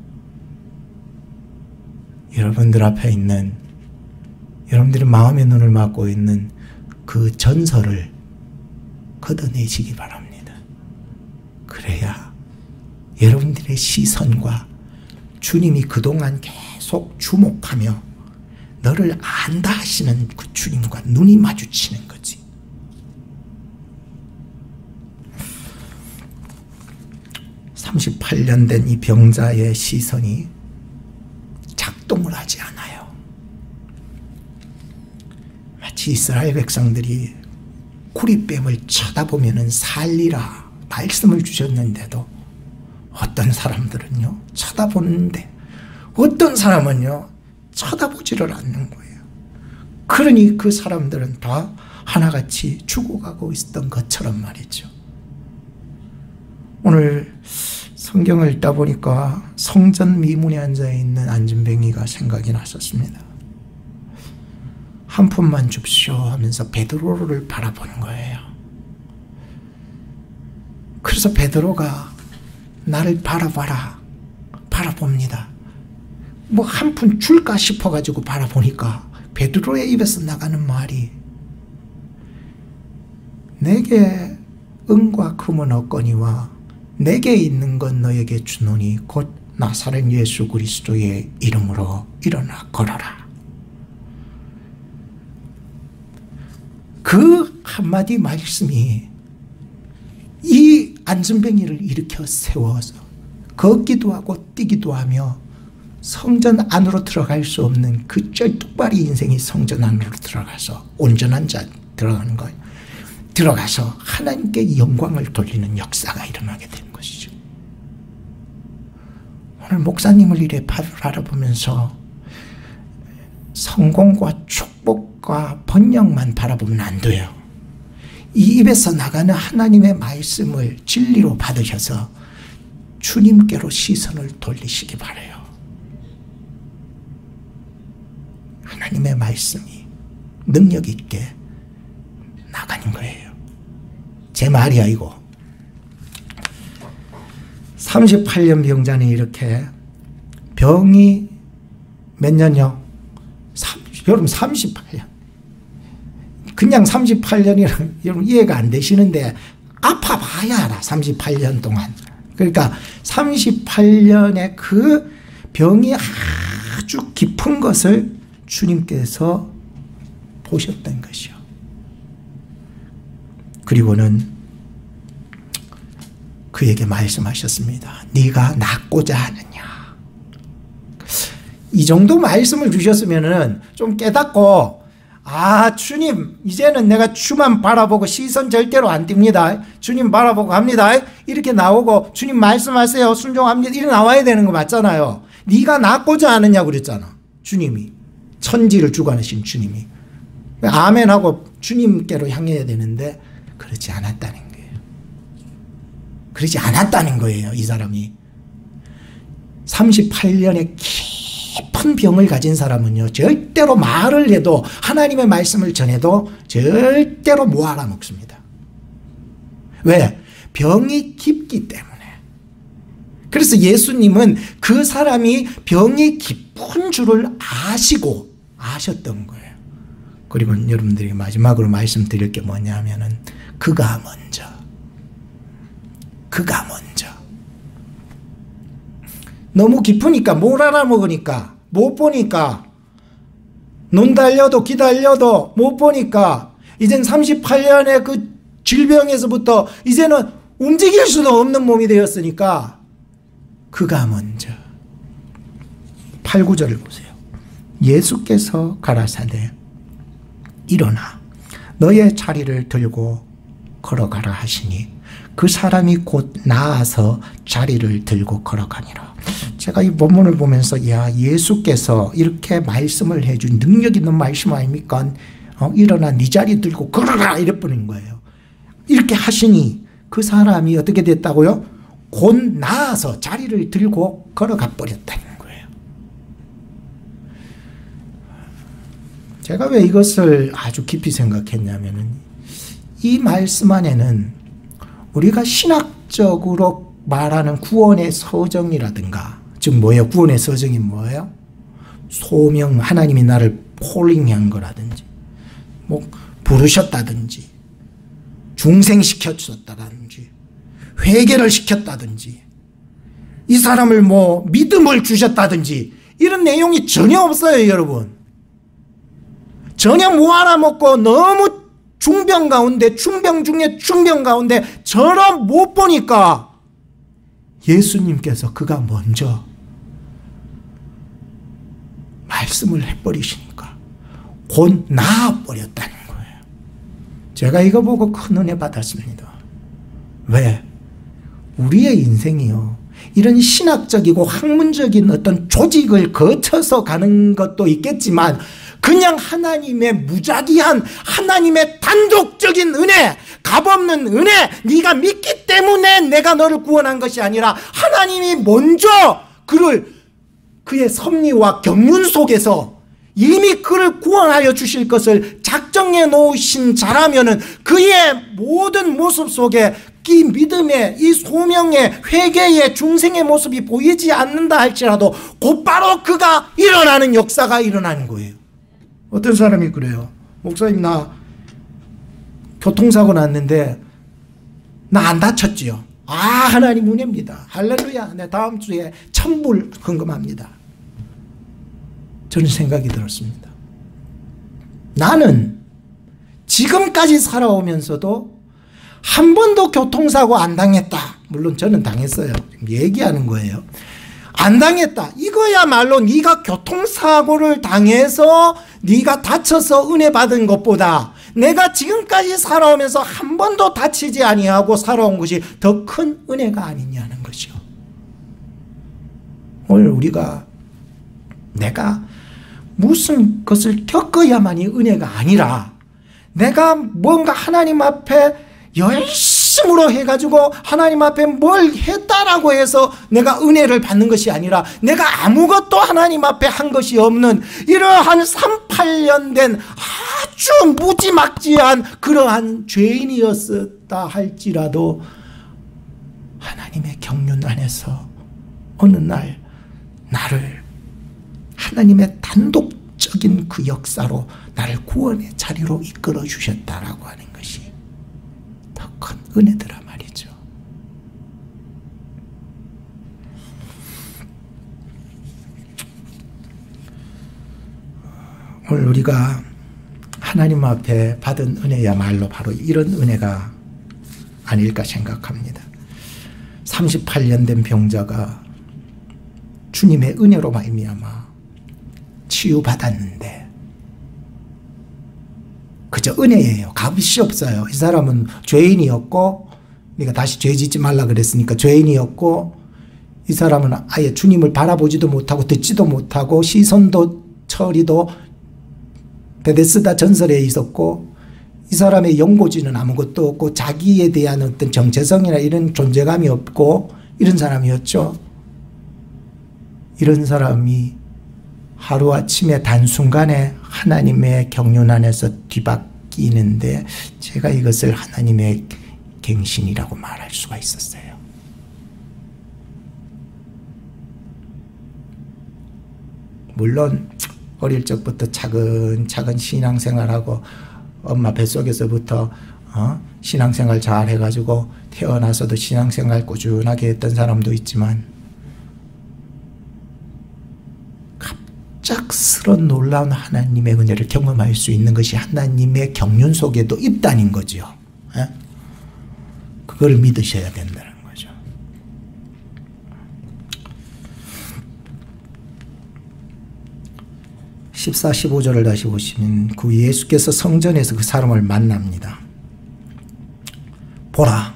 여러분들 앞에 있는 여러분들의 마음의 눈을 막고 있는 그 전설을 걷어내시기 바랍니다. 그래야 여러분들의 시선과 주님이 그동안 계속 주목하며 너를 안다 하시는 그 주님과 눈이 마주치는 거지. (38년) 된 이 병자의 시선이 작동을 하지 않아요. 마치 이스라엘 백성들이 구리뱀을 쳐다보면 살리라 말씀을 주셨는데도 어떤 사람들은요 쳐다보는데 어떤 사람은요 쳐다보지를 않는 거예요. 그러니 그 사람들은 다 하나같이 죽어가고 있었던 것처럼 말이죠. 오늘 성경을 읽다 보니까 성전 미문에 앉아있는 안진뱅이가 생각이 났었습니다. 한 푼만 줍시오 하면서 베드로를 바라보는 거예요. 그래서 베드로가 나를 바라봐라 바라봅니다. 뭐 한 푼 줄까 싶어가지고 바라보니까 베드로의 입에서 나가는 말이 내게 은과 금은 없거니와 내게 있는 건 너에게 주노니 곧 나사렛 예수 그리스도의 이름으로 일어나 걸어라. 그 한마디 말씀이 이 안진뱅이를 일으켜 세워서 걷기도 하고 뛰기도 하며 성전 안으로 들어갈 수 없는 그 쩔뚝발이 인생이 성전 안으로 들어가서 온전한 자 들어가는 거예요. 들어가서 하나님께 영광을 돌리는 역사가 일어나게 된 것이죠. 오늘 목사님을 이래 바라보면서 성공과 축복과 번영만 바라보면 안 돼요. 이 입에서 나가는 하나님의 말씀을 진리로 받으셔서 주님께로 시선을 돌리시기 바라요. 하나님의 말씀이 능력 있게 나가는 거예요. 제 말이 아니고 38년 병자는 이렇게 병이 몇 년요? 여러분 38년. 그냥 38년이라면 여러분 이해가 안 되시는데 아파봐야 알아. 38년 동안. 그러니까 38년의 그 병이 아주 깊은 것을 주님께서 보셨던 것이요. 그리고는 그에게 말씀하셨습니다. 네가 낫고자 하느냐. 이 정도 말씀을 주셨으면은 좀 깨닫고 아 주님 이제는 내가 주만 바라보고 시선 절대로 안 띕니다. 주님 바라보고 갑니다. 이렇게 나오고 주님 말씀하세요. 순종합니다. 이렇게 나와야 되는 거 맞잖아요. 네가 낫고자 하느냐 그랬잖아. 주님이. 천지를 주관하신 주님이. 아멘하고 주님께로 향해야 되는데 그렇지 않았다는 거예요. 그렇지 않았다는 거예요. 이 사람이. 38년의 깊은 병을 가진 사람은요 절대로 말을 해도 하나님의 말씀을 전해도 절대로 못 알아먹습니다. 왜? 병이 깊기 때문에. 그래서 예수님은 그 사람이 병이 깊은 줄을 아셨던 거예요. 그리고 여러분들이 마지막으로 말씀드릴 게 뭐냐면은 그가 먼저 너무 깊으니까 못 알아먹으니까 못 보니까 눈 달려도 기 달려도 못 보니까 이젠 38년의 그 질병에서부터 이제는 움직일 수도 없는 몸이 되었으니까 그가 먼저 8, 9절을 보세요. 예수께서 가라사대 일어나 너의 자리를 들고 걸어가라 하시니 그 사람이 곧 나아서 자리를 들고 걸어가니라. 제가 이 본문을 보면서 야 예수께서 이렇게 말씀을 해준 능력 있는 말씀 아닙니까? 일어나 네 자리 들고 걸어라 이랬버린 거예요. 이렇게 하시니 그 사람이 어떻게 됐다고요? 곧 나아서 자리를 들고 걸어가 버렸다는 거예요. 제가 왜 이것을 아주 깊이 생각했냐면은 이 말씀 안에는 우리가 신학적으로 말하는 구원의 서정이라든가 즉 뭐예요? 구원의 서정이 뭐예요? 소명, 하나님이 나를 콜링한 거라든지 뭐 부르셨다든지 중생시켰다든지 회개를 시켰다든지 이 사람을 뭐 믿음을 주셨다든지 이런 내용이 전혀 없어요. 여러분 저녁 뭐 하나 먹고 너무 중병 가운데, 중병 중에 중병 가운데 저런 못 보니까 예수님께서 그가 먼저 말씀을 해버리시니까 곧 나아버렸다는 거예요. 제가 이거 보고 큰 은혜 받았습니다. 왜? 우리의 인생이요, 이런 신학적이고 학문적인 어떤 조직을 거쳐서 가는 것도 있겠지만 그냥 하나님의 무작위한, 하나님의 단독적인 은혜, 값없는 은혜, 네가 믿기 때문에 내가 너를 구원한 것이 아니라 하나님이 먼저 그의 섭리와 경륜 속에서 이미 그를 구원하여 주실 것을 작정해 놓으신 자라면은 그의 모든 모습 속에 이 믿음의, 이 소명의, 회개의, 중생의 모습이 보이지 않는다 할지라도 곧바로 그가 일어나는 역사가 일어나는 거예요. 어떤 사람이 그래요. 목사님, 나 교통사고 났는데 나 안 다쳤지요. 아, 하나님 은혜입니다. 할렐루야. 내 다음 주에 1000불 헌금합니다. 저는 생각이 들었습니다. 나는 지금까지 살아오면서도 한 번도 교통사고 안 당했다. 물론 저는 당했어요. 얘기하는 거예요. 안 당했다. 이거야말로 네가 교통사고를 당해서 네가 다쳐서 은혜 받은 것보다 내가 지금까지 살아오면서 한 번도 다치지 아니하고 살아온 것이 더 큰 은혜가 아니냐는 것이요. 오늘 우리가 내가 무슨 것을 겪어야만이 은혜가 아니라 내가 뭔가 하나님 앞에 열심으로 해가지고 하나님 앞에 뭘 했다라고 해서 내가 은혜를 받는 것이 아니라 내가 아무것도 하나님 앞에 한 것이 없는 이러한 3, 8년 된 아주 무지막지한 그러한 죄인이었다 할지라도 하나님의 경륜 안에서 어느 날 나를 하나님의 단독적인 그 역사로 나를 구원의 자리로 이끌어 주셨다라고 하는 것이 더 큰 은혜더라 말이죠. 오늘 우리가 하나님 앞에 받은 은혜야말로 바로 이런 은혜가 아닐까 생각합니다. 38년 된 병자가 주님의 은혜로 말미암아 치유받았는데 그저 은혜예요. 값이 없어요. 이 사람은 죄인이었고 네가 다시 죄 짓지 말라 그랬으니까 죄인이었고 이 사람은 아예 주님을 바라보지도 못하고 듣지도 못하고 시선도 처리도 베데스다 전설에 있었고 이 사람의 연고지는 아무것도 없고 자기에 대한 어떤 정체성이나 이런 존재감이 없고 이런 사람이었죠. 이런 사람이 하루아침에 단순간에 하나님의 경륜 안에서 뒤바뀌는데 제가 이것을 하나님의 갱신이라고 말할 수가 있었어요. 물론 어릴 적부터 차근차근 신앙생활하고 엄마 뱃속에서부터 신앙생활 잘 해가지고 태어나서도 신앙생활 꾸준하게 했던 사람도 있지만 갑작스런 놀라운 하나님의 은혜를 경험할 수 있는 것이 하나님의 경륜 속에도 있다는 거죠. 그걸 믿으셔야 된다는 거죠. (14, 15절을) 다시 보시면 그 예수께서 성전에서 그 사람을 만납니다. 보라,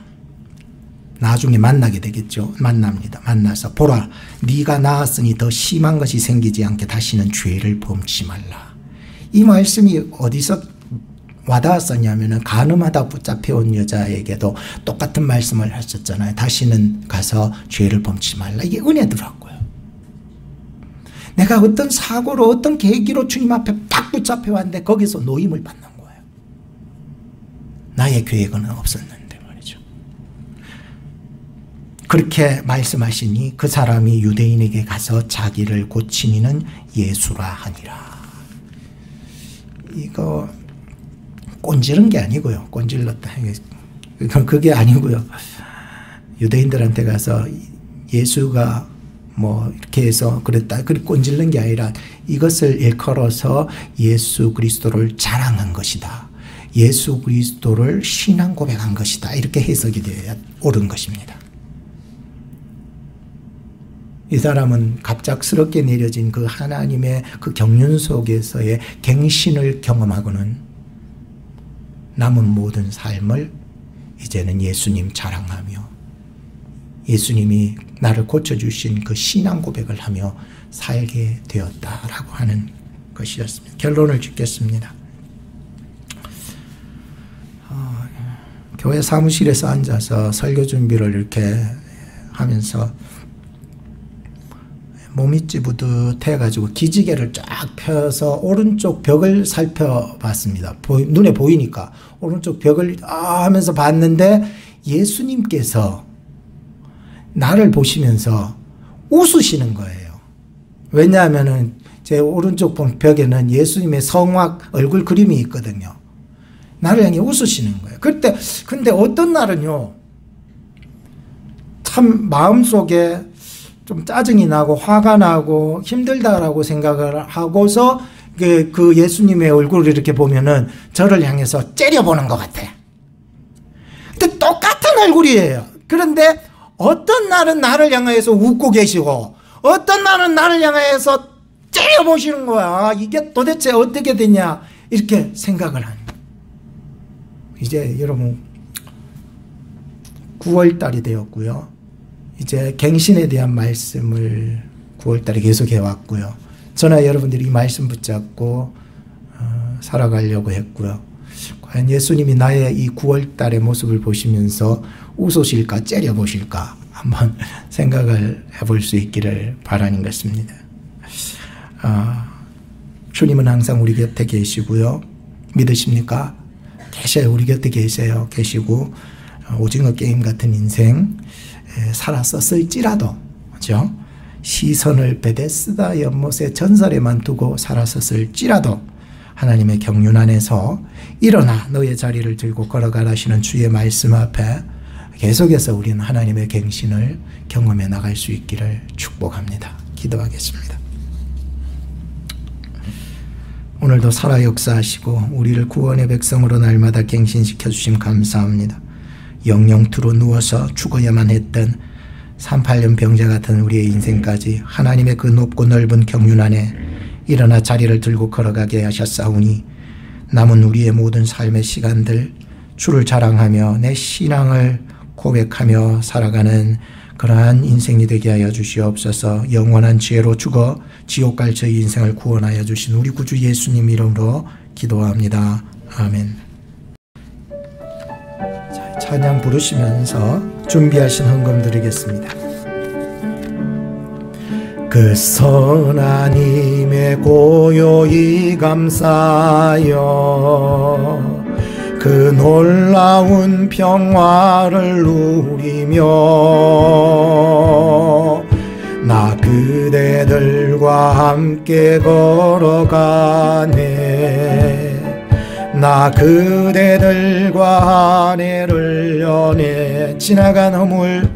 나중에 만나게 되겠죠. 만납니다. 만나서 보라, 네가 나았으니 더 심한 것이 생기지 않게 다시는 죄를 범치 말라. 이 말씀이 어디서 와닿았었냐면은 간음하다 붙잡혀온 여자에게도 똑같은 말씀을 하셨잖아요. 다시는 가서 죄를 범치 말라. 이게 은혜더라고요. 내가 어떤 사고로 어떤 계기로 주님 앞에 팍 붙잡혀왔는데 거기서 노임을 받는 거예요. 나의 계획은 없었는데 말이죠. 그렇게 말씀하시니 그 사람이 유대인에게 가서 자기를 고친 이는 예수라 하니라. 이거 꼰지른 게 아니고요. 꼰질렀다. 그게 아니고요. 유대인들한테 가서 예수가 뭐 이렇게 해서 그랬다 그렇게 꼰질른 게 아니라 이것을 일컬어서 예수 그리스도를 자랑한 것이다. 예수 그리스도를 신앙 고백한 것이다. 이렇게 해석이 되어야 옳은 것입니다. 이 사람은 갑작스럽게 내려진 그 하나님의 그 경륜 속에서의 갱신을 경험하고는 남은 모든 삶을 이제는 예수님 자랑하며 예수님이 나를 고쳐주신 그 신앙 고백을 하며 살게 되었다라고 하는 것이었습니다. 결론을 짓겠습니다. 교회 사무실에서 앉아서 설교 준비를 이렇게 하면서 몸이 찌부듯해가지고 기지개를 쫙 펴서 오른쪽 벽을 살펴봤습니다. 눈에 보이니까 오른쪽 벽을 하면서 봤는데 예수님께서 나를 보시면서 웃으시는 거예요. 왜냐하면은 제 오른쪽 벽에는 예수님의 성막 얼굴 그림이 있거든요. 나를 향해 웃으시는 거예요. 근데 어떤 날은요, 참 마음속에 좀 짜증이 나고 화가 나고 힘들다라고 생각을 하고서 그 예수님의 얼굴을 이렇게 보면은 저를 향해서 째려보는 것 같아. 근데 똑같은 얼굴이에요. 그런데 어떤 날은 나를 향해서 웃고 계시고 어떤 날은 나를 향해서 째려보시는 거야. 이게 도대체 어떻게 되냐 이렇게 생각을 하는 거예요. 이제 여러분 9월달이 되었고요. 이제 갱신에 대한 말씀을 9월달에 계속 해왔고요. 저나 여러분들이 이 말씀 붙잡고 살아가려고 했고요. 과연 예수님이 나의 이 9월달의 모습을 보시면서 웃으실까 째려보실까 한번 생각을 해볼 수 있기를 바라는 것입니다. 주님은 항상 우리 곁에 계시고요. 믿으십니까? 계셔요. 우리 곁에 계시고 오징어 게임 같은 인생 살았었을지라도, 그죠? 시선을 베데스다 연못의 전설에만 두고 살았었을지라도 하나님의 경륜 안에서 일어나 너의 자리를 들고 걸어가라시는 주의 말씀 앞에 계속해서 우리는 하나님의 갱신을 경험해 나갈 수 있기를 축복합니다. 기도하겠습니다. 오늘도 살아 역사하시고 우리를 구원의 백성으로 날마다 갱신시켜 주심 감사합니다. 영영투로 누워서 죽어야만 했던 38년 병자 같은 우리의 인생까지 하나님의 그 높고 넓은 경륜 안에 일어나 자리를 들고 걸어가게 하셨사오니 남은 우리의 모든 삶의 시간들 주를 자랑하며 내 신앙을 고백하며 살아가는 그러한 인생이 되게 하여 주시옵소서. 영원한 지혜로 죽어 지옥 갈 저희 인생을 구원하여 주신 우리 구주 예수님 이름으로 기도합니다. 아멘. 자, 찬양 부르시면서 준비하신 헌금 드리겠습니다. 그 선한 힘에 고요히 감사하여 그 놀라운 평화를 누리며 나 그대들과 함께 걸어가네. 나 그대들과 한 해를 여네. 지나간 허물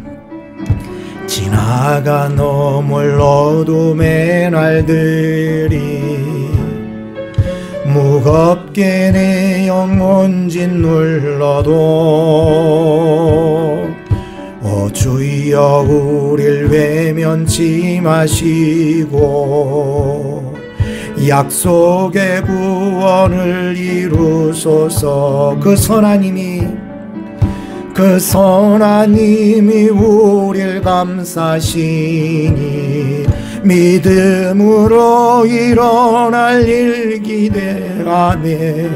어둠의 날들이 무겁게 내 영혼 짓눌러도 주여 우릴 외면치 마시고 약속의 구원을 이루소서. 그 선한 힘이 우릴 감싸시니 믿음으로 일어날 일 기대하네.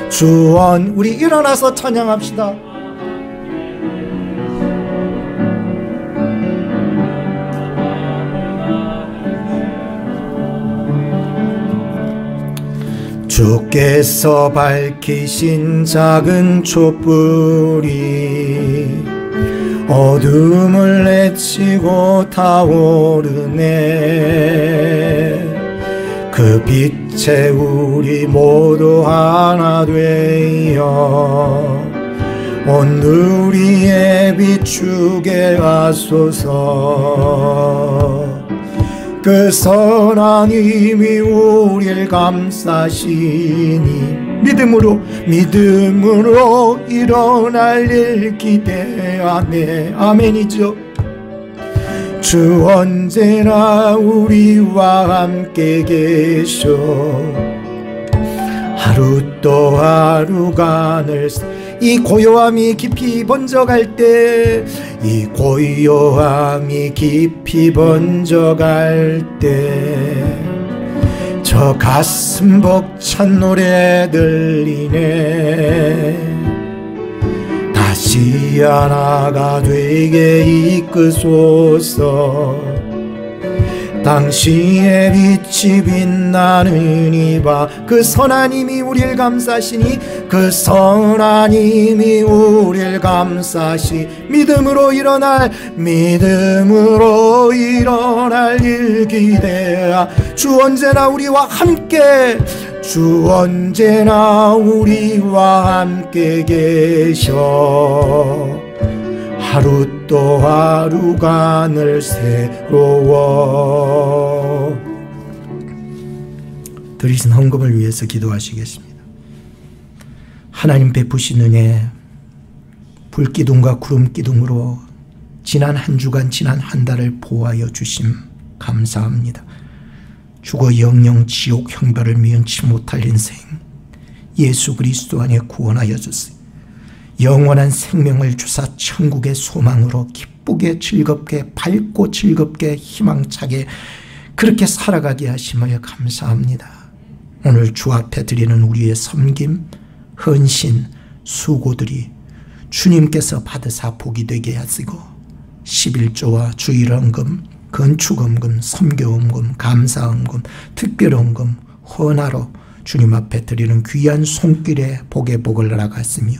주원, 우리 일어나서 찬양합시다. 주께서 밝히신 작은 촛불이 어둠을 내치고 타오르네. 그 빛에 우리 모두 하나 되어 온누리에 비추게 하소서. 그 선한 힘이 우리를 감싸시니 믿음으로 일어날 일 기대하네. 아멘이죠. 주 언제나 우리와 함께 계셔. 하루 또 하루가 이 고요함이 깊이 번져갈 때, 이 고요함이 깊이 번져갈 때, 저 가슴 벅찬 노래 들리네. 다시 하나가 되게 이끄소서. 당신의 빛이 빛나는 이 밤, 그 선한 힘이 우리를 감싸시니, 그 선한 힘이 우리를 감싸시. 믿음으로 일어날 일 기대하. 주 언제나 우리와 함께, 주 언제나 우리와 함께 계셔. 하루 또 하루가 늘 새로워. 드리신 헌금을 위해서 기도하시겠습니다. 하나님 베푸신 은혜, 불기둥과 구름기둥으로 지난 한 주간, 지난 한 달을 보호하여 주심 감사합니다. 죽어 영영 지옥 형벌을 면치 못할 인생, 예수 그리스도 안에 구원하여 주세요. 영원한 생명을 주사 천국의 소망으로 기쁘게 즐겁게 밝고 즐겁게 희망차게 그렇게 살아가게 하심을 감사합니다. 오늘 주 앞에 드리는 우리의 섬김, 헌신, 수고들이 주님께서 받으사 복이 되게 하시고, 11조와 주일헌금, 건축헌금, 선교헌금, 감사헌금, 특별헌금, 헌화로 주님 앞에 드리는 귀한 손길에 복의 복을 나아갔으며,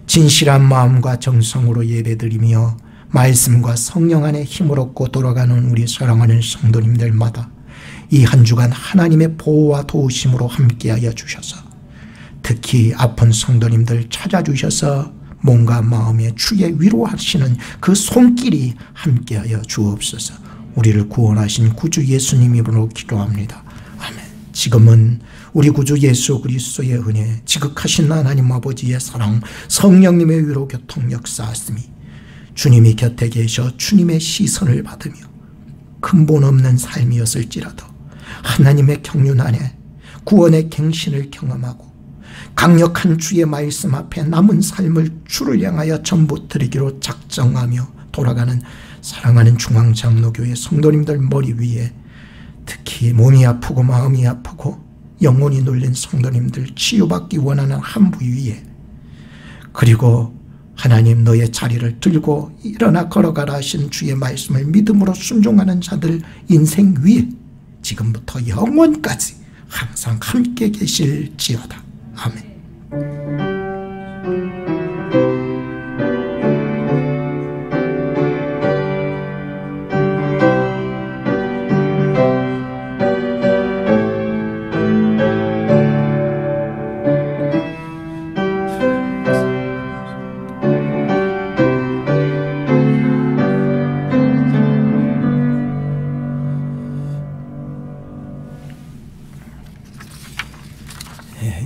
진실한 마음과 정성으로 예배드리며 말씀과 성령 안에 힘을 얻고 돌아가는 우리 사랑하는 성도님들마다 이 한 주간 하나님의 보호와 도우심으로 함께하여 주셔서, 특히 아픈 성도님들 찾아주셔서 몸과 마음에 주의 위로하시는 그 손길이 함께하여 주옵소서. 우리를 구원하신 구주 예수님 이름으로 기도합니다. 아멘. 지금은 우리 구주 예수 그리스도의 은혜, 지극하신 하나님 아버지의 사랑, 성령님의 위로 교통 역사하심이 주님이 곁에 계셔 주님의 시선을 받으며 근본 없는 삶이었을지라도 하나님의 경륜 안에 구원의 갱신을 경험하고 강력한 주의 말씀 앞에 남은 삶을 주를 향하여 전부 드리기로 작정하며 돌아가는 사랑하는 중앙장로교회 성도님들 머리 위에, 특히 몸이 아프고 마음이 아프고 영혼이 눌린 성도님들 치유받기 원하는 한 부위 위에, 그리고 하나님 너의 자리를 들고 일어나 걸어가라 하신 주의 말씀을 믿음으로 순종하는 자들 인생 위에 지금부터 영원까지 항상 함께 계실지어다. 아멘.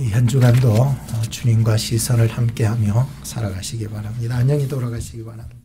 이 한 주간도 주님과 시선을 함께하며 살아가시기 바랍니다. 안녕히 돌아가시기 바랍니다.